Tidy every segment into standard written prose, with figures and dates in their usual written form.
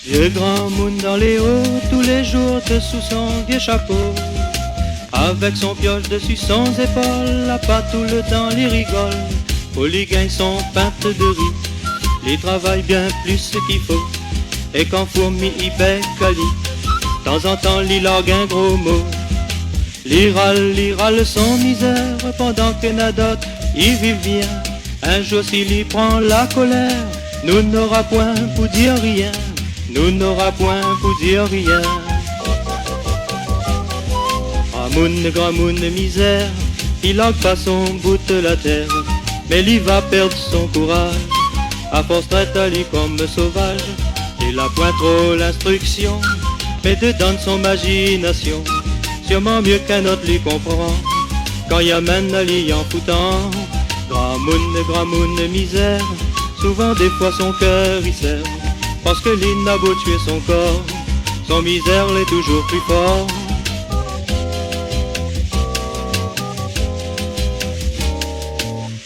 Vieux grand moon dans les hauts, tous les jours dessous son vieux chapeau. Avec son pioche dessus son épaules, là pas tout le temps les rigole. Pour lui gagne son pinte de riz, il travaille bien plus qu'il faut. Et quand fourmi il bec à lit, temps en temps il largue un gros mot. Il râle son misère, pendant que Nadot il vit bien. Un jour s'il y prend la colère, nous n'aura point pour dire rien. Nous n'aura point pour dire rien. Grand moon, misère, il a pas son bout de la terre, mais il va perdre son courage. À force traite à lui comme sauvage, il a point trop l'instruction, mais dedans de son imagination, sûrement mieux qu'un autre lui comprend, quand il amène à lui en foutant. Grand moon, misère, souvent des fois son cœur il serre, parce que l'il n'a beau tuer son corps, son misère l'est toujours plus fort.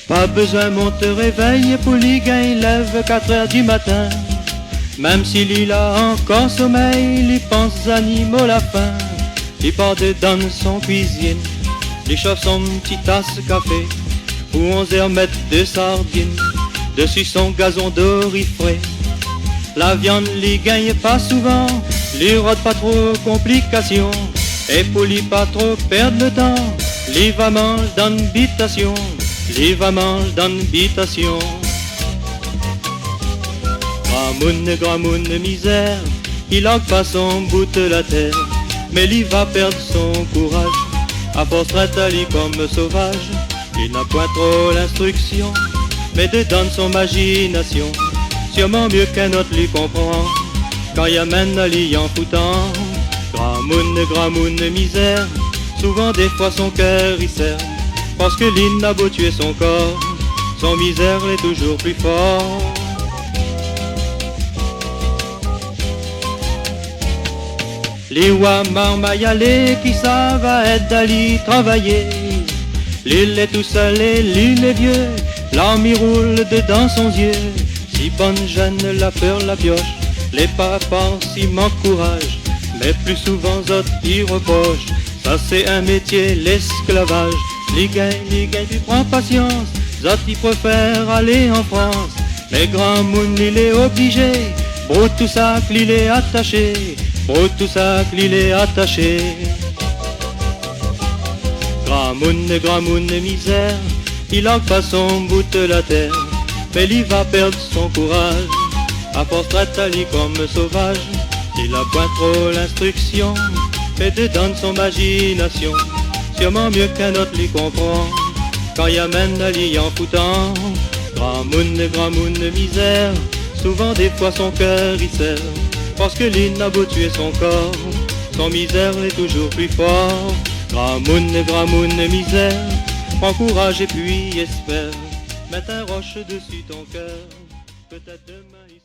Pas besoin mon te réveille pour lui gagner, il lève 4 heures du matin. Même s'il a encore sommeil, il pense animaux la faim. Il part dedans son cuisine, il chauffe son petit tasse café, pour 11 heures mettre de sardines, dessus son gazon dorifré. La viande lui gagne pas souvent, lui rôde pas trop complications, et pour lui pas trop perdre le temps, lui va manger dans l'habitation. Il va manger dans l'habitation. Grand moon, misère, il a pas son bout de la terre, mais il va perdre son courage. À force traite à lui comme sauvage, il n'a point trop l'instruction, mais dedans de son imagination, sûrement mieux qu'un autre lui comprend, quand il amène à lui en foutant. Grand moon, misère, souvent des fois son cœur il serre, parce que l'il n'a beau tuer son corps, son misère l'est toujours plus fort. Les rois marmaillés qui savent être d'aller travailler, l'île est tout seul et l'île est vieux, l'arme y roule dedans son yeux. Si bonne jeune la peur la pioche, les papas s'y manquent courage, mais plus souvent autres y reprochent, ça c'est un métier l'esclavage. Les gains, tu prends patience, zot il préfère aller en France, mais grand moon il est obligé, pour tout ça qu'il est attaché, pour tout ça qu'il est attaché. Grand moon, misère, il a pas son bout de la terre, mais il va perdre son courage, à force traite à lui comme sauvage, il a point trop l'instruction, mais dedans de son imagination, sûrement mieux qu'un autre lui comprend, quand il amène à lui en foutant. Grand moon, misère, souvent des fois son cœur il serre, parce que l'il n'a beau tuer son corps, son misère est toujours plus fort. Grand moon, misère, prends courage et puis espère, mets un roche dessus ton cœur, peut-être demain il